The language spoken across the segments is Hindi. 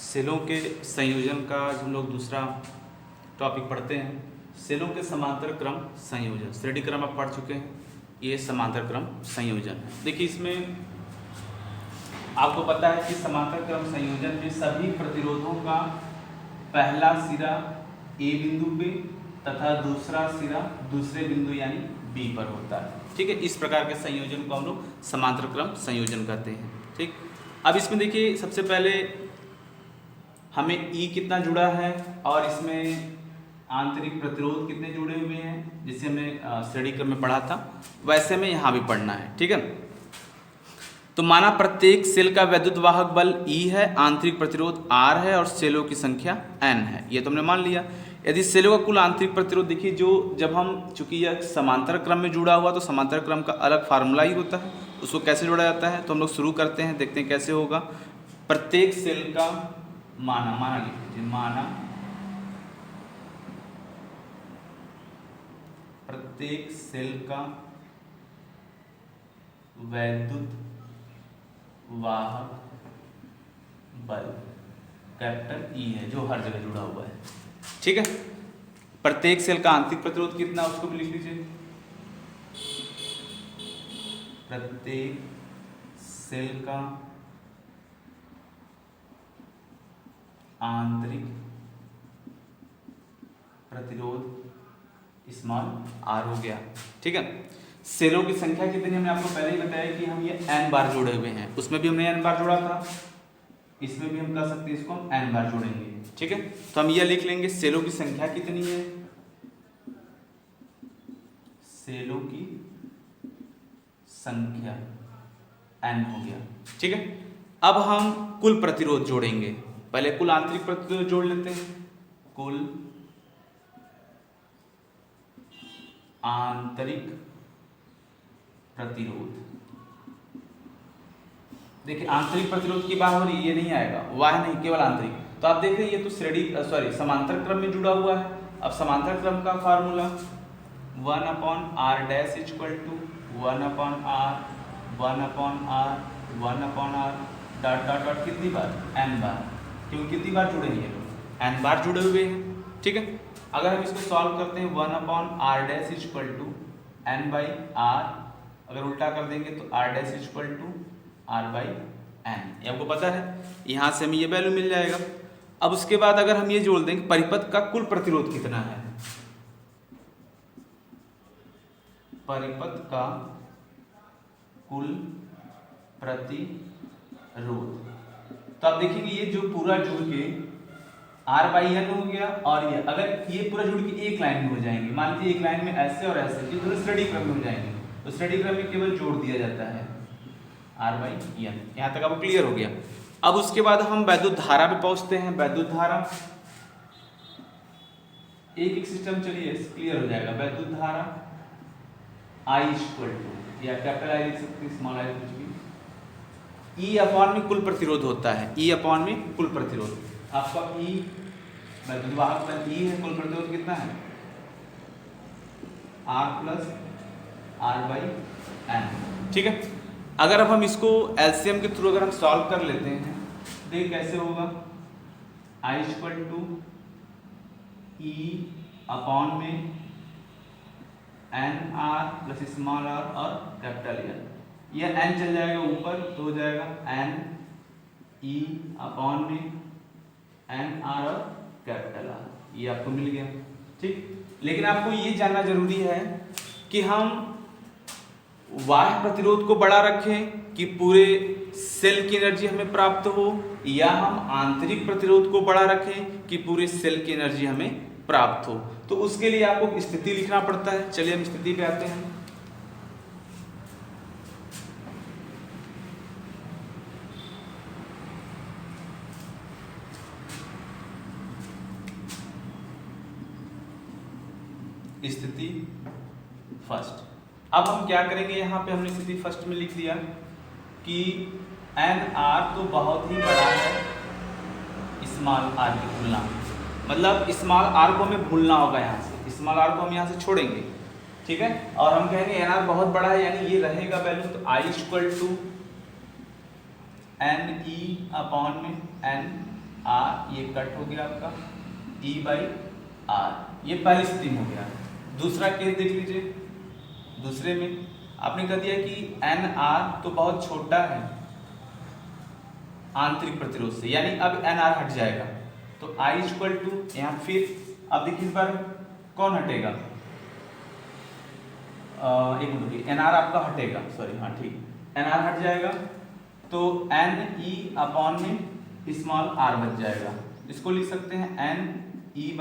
सेलों के संयोजन का आज हम लोग दूसरा टॉपिक पढ़ते हैं। सेलों के समांतर क्रम संयोजन, श्रेणी क्रम आप पढ़ चुके हैं, ये समांतर क्रम संयोजन है। देखिए इसमें आपको पता है कि समांतर क्रम संयोजन में सभी प्रतिरोधों का पहला सिरा ए बिंदु पे तथा दूसरा सिरा दूसरे बिंदु यानी बी पर होता है। ठीक है, इस प्रकार के संयोजन को हम लोग समांतर क्रम संयोजन कहते हैं। ठीक, अब इसमें देखिए सबसे पहले हमें ई कितना जुड़ा है और इसमें आंतरिक प्रतिरोध कितने जुड़े हुए हैं, जिसे हमने श्रेणी क्रम में पढ़ा था, वैसे में यहाँ भी पढ़ना है। ठीक है, तो माना प्रत्येक सेल का वैद्युत वाहक बल E है, आंतरिक प्रतिरोध R है और सेलों की संख्या N है, ये तो हमने मान लिया। यदि सेलों का कुल आंतरिक प्रतिरोध देखिए, जो जब हम चूंकि यह समांतर क्रम में जुड़ा हुआ तो समांतर क्रम का अलग फार्मूला ही होता है, उसको कैसे जोड़ा जाता है तो हम लोग शुरू करते हैं, देखते हैं कैसे होगा। प्रत्येक सेल का माना लिख लीजिए, माना प्रत्येक सेल का वैद्युत वाहक बल कैपिटल E है जो हर जगह जुड़ा हुआ है। ठीक है, प्रत्येक सेल का आंतरिक प्रतिरोध कितना उसको भी लिख लीजिए। प्रत्येक सेल का आंतरिक प्रतिरोध स्मॉल r हो गया। ठीक है, सेलों की संख्या कितनी हमने आपको पहले ही बताया कि हम ये n बार जोड़े हुए हैं, उसमें भी हमने n बार जोड़ा था, इसमें भी हम कर सकते हैं, इसको हम n बार जोड़ेंगे। ठीक है, तो हम ये लिख लेंगे सेलों की संख्या कितनी है, सेलों की संख्या n हो गया। ठीक है, अब हम कुल प्रतिरोध जोड़ेंगे, पहले कुल आंतरिक प्रतिरोध जोड़ लेते हैं। कुल आंतरिक प्रतिरोध, देखिए आंतरिक प्रतिरोध की बात हो रही है, ये नहीं आएगा, वाह नहीं, केवल आंतरिक। तो आप देख रहे हैं ये तो श्रेणी समांतर क्रम में जुड़ा हुआ है। अब समांतर क्रम का formula 1/r dash equal to 1/r 1/r 1/r dot dot dot कितनी बार, n बार, क्योंकि कितनी बार जुड़े हैं, n बार जुड़े हुए हैं। ठीक है, अगर हम इसको सॉल्व करते हैं 1/r dash equal to n by r, अगर उल्टा कर देंगे तो r dash equal to r by n, ये आपको पता है, यहाँ से हमें ये वैल्यू मिल जाएगा। अब उसके बाद अगर हम ये जोड़ देंगे परिपथ का कुल प्रतिरोध कितना है, परिपथ का कुल प्रतिरोध, तो आप देखेंगे ये जो पूरा जुड़ के r बाई n हो गया, और ये अगर ये पूरा जुड़ के एक लाइन में हो जाएंगे, मान लीजिए एक लाइन में ऐसे और ऐसे, ये दोनों श्रेणी क्रम में हो जाएंगे, तो श्रेणी क्रम में केवल जोड़ दिया जाता है r बाई n। यहाँ तक आपको क्लियर हो गया। अब उसके बाद हम वैद्युत धारा पे पहुंचते हैं। वैद्युत धारा एक सिस्टम, चलिए क्लियर हो जाएगा। वैद्युत धारा I इक्वल टू, या कैपिटल I लिख सकते हैं, स्मॉल I कुछ भी, E अपॉन में कुल प्रतिरोध होता है, E अपॉन में कुल प्रतिरोध, आपका E वैद्युत वाहक बल E है, कुल प्रतिरोध कितना है R plus R by N। ठीक है, अगर अब हम इसको एलसीएम के थ्रू अगर हम सॉल्व कर लेते हैं, देख कैसे होगा, I equal to E upon में NR प्लस स्मॉल r और कैपिटल N, यह n चल जाएगा ऊपर तो हो जाएगा n E अपॉन में NR और कैपिटल R, ये आपको मिल गया। ठीक, लेकिन आपको ये जानना जरूरी है कि हम बाह्य प्रतिरोध को बड़ा रखें कि पूरे सेल की एनर्जी हमें प्राप्त हो, या हम आंतरिक प्रतिरोध को बड़ा रखें कि पूरे सेल की एनर्जी हमें प्राप्त हो। तो उसके लिए आपको स्थिति लिखना पड़ता है। चलिए हम स्थिति पे आते हैं। स्थिति फर्स्ट, अब हम क्या करेंगे, यहाँ पे हमने स्थिति फर्स्ट में लिख दिया कि NR तो बहुत ही बड़ा है स्मॉल r की तुलना में, मतलब स्मॉल r को हमें भूलना होगा, यहाँ से स्मॉल r को हम यहाँ से छोड़ेंगे। ठीक है, और हम कहेंगे NR बहुत बड़ा है, यानी ये रहेगा वैल्यू, तो I equal to NE upon में N आर, ये कट हो गया आपका ई बाई आर, ये पहली स्थिति में हो गया। दूसरा केस देख लीजिए, दूसरे में आपने कह दिया कि एन आर तो बहुत छोटा है आंतरिक प्रतिरोध से, यानी अब एन आर हट जाएगा, तो आई इक्वल टू यहाँ फिर अब देखिए इस बार कौन हटेगा, एक मिनट, एन आर आपका हटेगा, सॉरी हाँ ठीक, एन आर हट जाएगा तो एन ई अपॉन में स्मॉल आर बच जाएगा। इसको लिख सकते हैं N E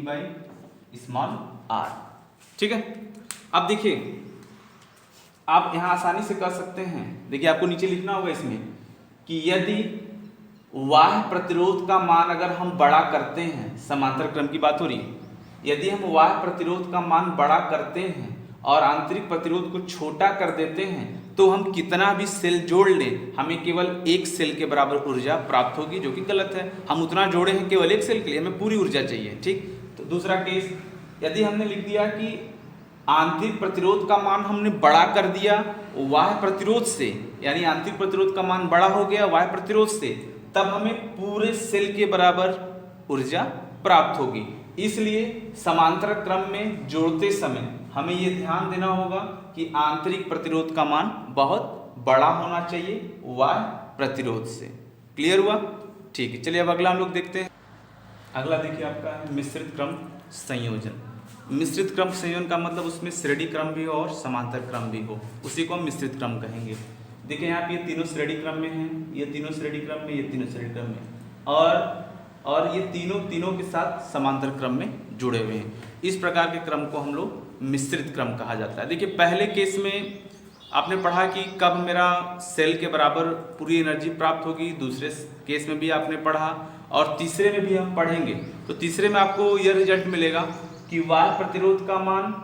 by small R. ठीक है, अब देखिए आप यहां आसानी से कर सकते हैं, देखिए आपको नीचे लिखना होगा इसमें कि यदि बाह्य प्रतिरोध का मान अगर हम बड़ा करते हैं, समांतर क्रम की बात हो रही है, यदि हम बाह्य प्रतिरोध का मान बड़ा करते हैं और आंतरिक प्रतिरोध को छोटा कर देते हैं तो हम कितना भी सेल जोड़ लें हमें केवल एक सेल के बराबर ऊर्जा प्राप्त होगी, जो कि गलत है। हम उतना जोड़े हैं केवल एक सेल के लिए, हमें पूरी ऊर्जा चाहिए। ठीक, तो दूसरा केस, यदि हमने लिख दिया कि आंतरिक प्रतिरोध का मान हमने बड़ा कर दिया बाह्य प्रतिरोध से, यानी आंतरिक प्रतिरोध का मान बड़ा हो गया बाह्य प्रतिरोध से, तब हमें पूरे सेल के बराबर ऊर्जा प्राप्त होगी। इसलिए समांतर क्रम में जोड़ते समय हमें ये ध्यान देना होगा कि आंतरिक प्रतिरोध का मान बहुत बड़ा होना चाहिए बाह्य प्रतिरोध से। क्लियर हुआ? ठीक है, चलिए अब अगला हम लोग देखते हैं। अगला देखिए आपका है मिश्रित क्रम संयोजन। मिश्रित क्रम संयोजन का मतलब उसमें श्रेणी क्रम भी हो और समांतर क्रम भी हो, उसी को हम मिश्रित क्रम कहेंगे। देखिए यहाँ पे ये तीनों श्रेणी क्रम में हैं, ये तीनों श्रेणी क्रम में, ये तीनों श्रेणी क्रम में, और ये तीनों के साथ समांतर क्रम में जुड़े हुए हैं। इस प्रकार के क्रम को हम लोग मिश्रित क्रम कहा जाता है। देखिए पहले केस में आपने पढ़ा कि कब मेरा सेल के बराबर पूरी एनर्जी प्राप्त होगी, दूसरे केस में भी आपने पढ़ा और तीसरे में भी हम पढ़ेंगे। तो तीसरे में आपको यह रिजल्ट मिलेगा कि बाह्य प्रतिरोध का मान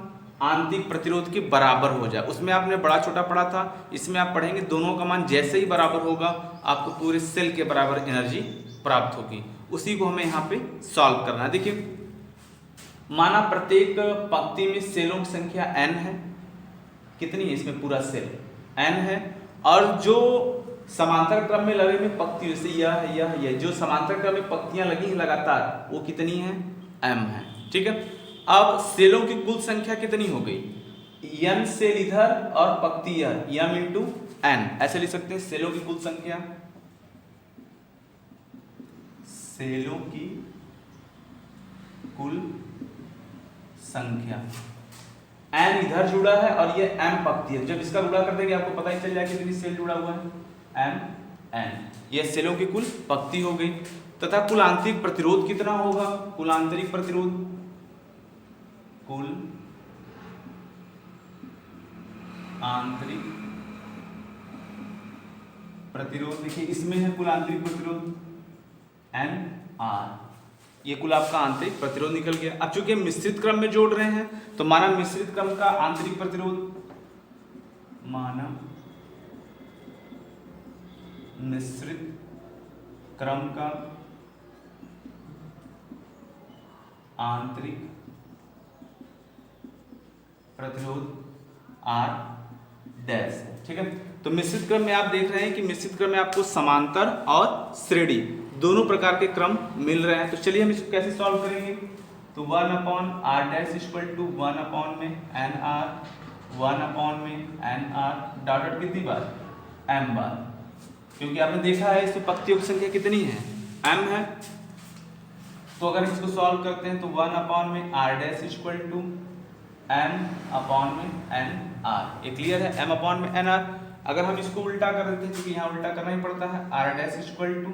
आंतरिक प्रतिरोध के बराबर हो जाए। उसमें आपने बड़ा छोटा पढ़ा था, इसमें आप पढ़ेंगे दोनों का मान जैसे ही बराबर होगा आपको पूरे सेल के बराबर एनर्जी प्राप्त होगी। उसी को हमें यहाँ पे सॉल्व करना है। देखिए माना प्रत्येक पंक्ति में सेलों की संख्या n है, कितनी है इसमें पूरा सेल n है, और जो समांतर क्रम में लगे हुए पंक्ति जैसे यह जो समांतर क्रम में पंक्तियां लगी हैं लगातार वो कितनी है, m है। ठीक है, अब सेलों की कुल संख्या कितनी हो गई, n सेल इधर और पंक्ति यह m इंटू n, ऐसे लिख सकते हैं सेलों की कुल संख्या, सेलों की कुल संख्या, n इधर जुड़ा है और ये m पंक्ति है, जब इसका गुणा कर देंगे आपको पता ही चल जाएगा कितनी सेल जुड़ा हुआ है, m n, ये सेलों की कुल पंक्ति हो गई। तथा कुल आंतरिक प्रतिरोध कितना होगा, कुल आंतरिक प्रतिरोध, कुल आंतरिक प्रतिरोध, देखिए इसमें है कुल आंतरिक प्रतिरोध n r, ये कुल आपका आंतरिक प्रतिरोध निकल गया। अब चूंकि मिश्रित क्रम में जोड़ रहे हैं तो माना मिश्रित क्रम का आंतरिक प्रतिरोध, माना मिश्रित क्रम का आंतरिक प्रतिरोध R डैश है। ठीक है, तो मिश्रित क्रम में आप देख रहे हैं कि मिश्रित क्रम में आपको समांतर और श्रेणी दोनों प्रकार के क्रम मिल रहे हैं। तो चलिए हम इसको कैसे सॉल्व करेंगे, तो 1/r डैश इक्वल टू 1 में nr, 1 में nr डॉट कितनी बार, m बार, क्योंकि आपने देखा है इसमें पंक्तियों की संख्या कितनी है, m है। तो अगर इसको सॉल्व करते हैं तो 1 में r dash equal to m में nr, ये क्लियर है, m में nr। अगर हम इसको उल्टा कर देते हैं, क्योंकि यहाँ उल्टा करना ही पड़ता है, r dash equal to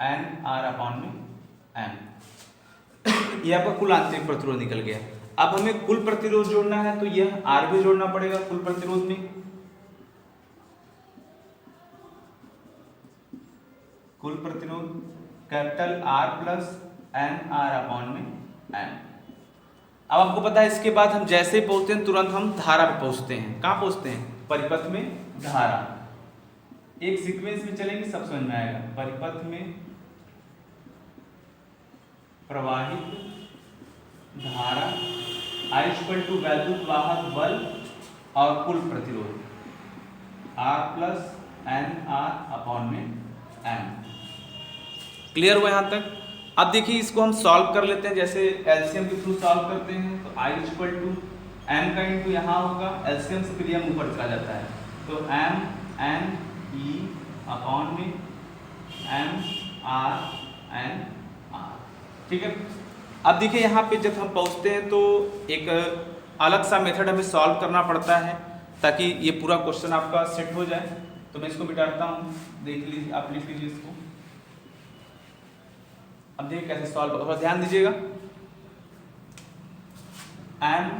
nr में m, यह आपका कुल आंतरिक प्रतिरोध निकल गया। अब हमें कुल प्रतिरोध जोड़ना है तो यह r भी जोड़ना पड़ेगा कुल प्रतिरोध में, कुल प्रतिरोध कैपिटल R प्लस nr में m। अब आपको पता है इसके बाद हम जैसे ही पहुंचते हैं तुरंत हम धारा पे पहुंचते हैं। कहाँ पहुंचते हैं, परिपथ में धारा। एक सीक्वेंस में चलेंगे सब समझ में आएगा। परिपथ में प्रवाहित धारा I इक्वल टू वैद्युत वाहक बल और कुल प्रतिरोध R प्लस nr में m। क्लियर हुआ यहाँ तक? अब देखिए इसको हम सॉल्व कर लेते हैं, जैसे एलसीएम के थ्रू सॉल्व करते हैं। तो आई इक्वल टू एम का इंटू यहाँ होगा, एलसीएम से फिर एम ऊपर चला जाता है, तो एम एन ई अपॉन में एम आर एन आर। ठीक है, अब देखिए यहाँ पे जब हम पहुँचते हैं तो एक अलग सा मेथड हमें सॉल्व करना पड़ता है ताकि ये पूरा क्वेश्चन आपका सेट हो जाए। तो मैं इसको मिटाता हूँ, देख लीजिए, आप लिख लीजिए इसको। अब देखिए कैसे सॉल्व, थोड़ा ध्यान दीजिएगा। एम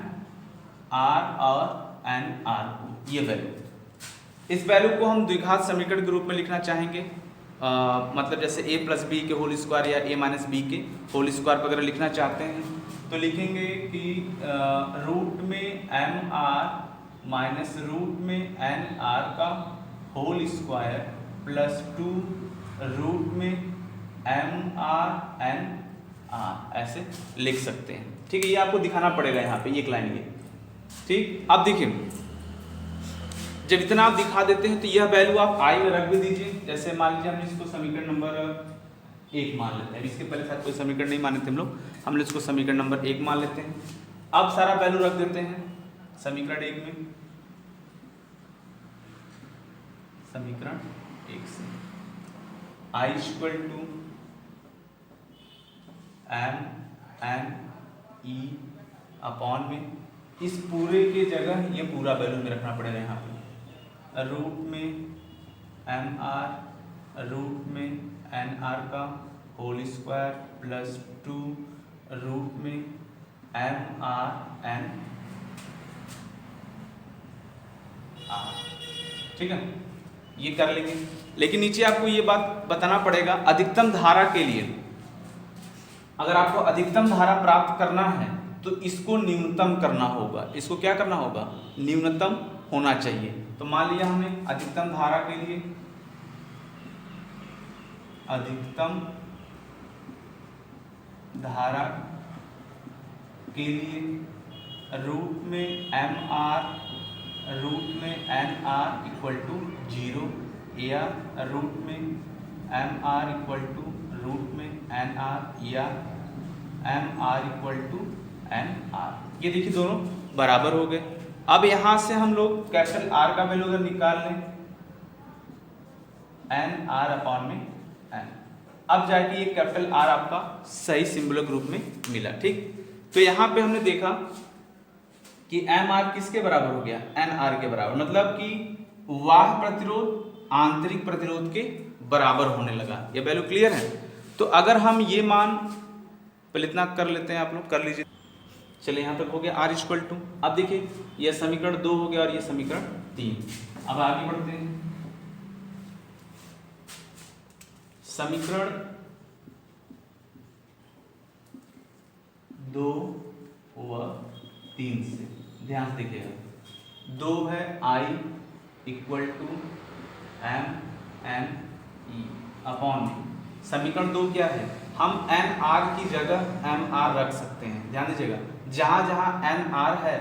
आर और एन आर को ये वैल्यू, इस वैल्यू को हम द्विघात समीकरण के रूप में लिखना चाहेंगे। मतलब जैसे a प्लस बी के होल स्क्वायर या a माइनस बी के होल स्क्वायर वगैरह लिखना चाहते हैं तो लिखेंगे कि रूट में एम आर माइनस रूट में एन आर का होल स्क्वायर प्लस 2 रूट में एम आर एन आर, ऐसे लिख सकते हैं। ठीक है, ये आपको दिखाना पड़ेगा यहाँ पे, एक लाइन ये। ठीक, अब देखिए जब इतना आप दिखा देते हैं तो यह वैल्यू आप आई में रख भी दीजिए। जैसे मान लीजिए हमने इसको समीकरण नंबर 1 मान लेते हैं, इसके पहले शायद कोई समीकरण नहीं माने थे हम लोग इसको समीकरण नंबर 1 मान लेते हैं। अब सारा वैल्यू रख देते हैं समीकरण 1 में, समीकरण 1 से I equal to m n E upon में, इस पूरे के जगह ये पूरा वैल्यू में रखना पड़ेगा यहाँ पे, रूट में एम आर रूट में एन आर का होल स्क्वायर प्लस 2 रूट में एम आर एन आर। ठीक है, ये कर लेंगे। लेकिन नीचे आपको ये बात बताना पड़ेगा, अधिकतम धारा के लिए अगर आपको अधिकतम धारा प्राप्त करना है तो इसको न्यूनतम करना होगा। इसको क्या करना होगा? न्यूनतम होना चाहिए। तो मान लिया हमें अधिकतम धारा के लिए, अधिकतम धारा के लिए रूट में एम आर रूट में एन आर इक्वल टू 0 या रूट में M R equal to root में एन आर या M R equal to N R. ये देखिए दोनों बराबर हो गए। अब यहां से हम लोग कैपिटल आर का वैल्यू अगर निकाल लें, एन आर अपॉन में एन, अब जाके ये कैपिटल आर आपका सही सिंबल के रूप में मिला। ठीक, तो यहां पे हमने देखा कि एम आर किसके बराबर हो गया? एन आर के बराबर, मतलब कि बाह्य प्रतिरोध आंतरिक प्रतिरोध के बराबर होने लगा। ये वैल्यू क्लियर है? तो अगर हम ये मान, पहले इतना कर लेते हैं, आप लोग कर लीजिए। चलिए यहाँ तक हो गया आर इक्वल टू। अब देखिए यह समीकरण 2 हो गया और ये समीकरण 3। अब आगे बढ़ते हैं समीकरण 2 व 3 से, ध्यान से देखिएगा। 2 है I equal to m n E upon में, समीकरण 2 क्या है? हम एन आर की जगह एम आर रख सकते हैं। ध्यान दीजिएगा, जहां जहां एन आर है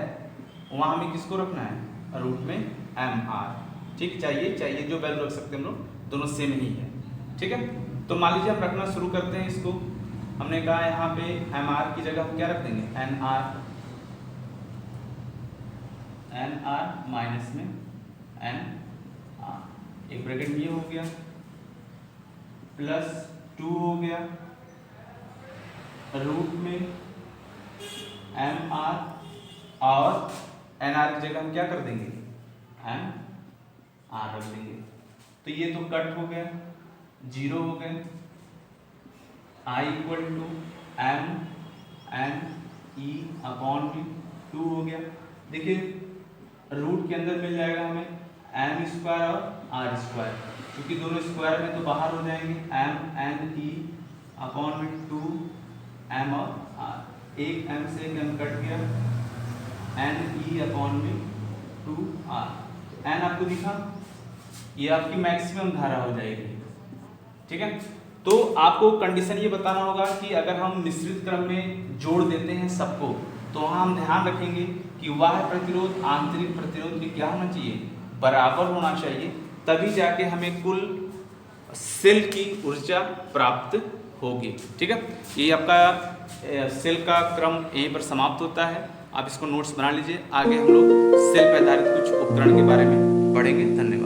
वहां हमें किसको रखना है? रूट में एम आर। ठीक, चाहिए जो वैल्यू रख सकते हैं हम लोग, दोनों सेम ही है। ठीक है, तो मान लीजिए हम रखना शुरू करते हैं इसको। हमने कहा यहाँ पे एम आर की जगह हम क्या रख देंगे? एन आर माइनस में एन आर, एक ब्रैकेट ये हो गया, प्लस 2 हो गया, रूट में एम आर, और एन आर की जगह हम क्या कर देंगे? एम आर रख देंगे। तो ये तो कट हो गया, 0 हो गए। I equal to m n E upon में 2 हो गया। देखिए रूट के अंदर मिल जाएगा हमें एम स्क्वायर और आर स्क्वायर, क्योंकि दोनों स्क्वायर में तो बाहर हो जाएंगे। एम एन ई अपॉन में 2 एम और आर, एक एम से एक एम कट गया, एन ई अपॉन में 2 आर। एन आपको दिखा, ये आपकी मैक्सिमम धारा हो जाएगी। ठीक है, तो आपको कंडीशन ये बताना होगा कि अगर हम मिश्रित क्रम में जोड़ देते हैं सबको, तो वहाँ हम ध्यान रखेंगे कि बाह्य प्रतिरोध आंतरिक प्रतिरोध के क्या होना चाहिए? बराबर होना चाहिए, तभी जाके हमें कुल सेल की ऊर्जा प्राप्त होगी। ठीक है, ये आपका सेल का क्रम यहीं पर समाप्त होता है। आप इसको नोट्स बना लीजिए। आगे हम लोग सेल पे आधारित कुछ उपकरण के बारे में पढ़ेंगे। धन्यवाद।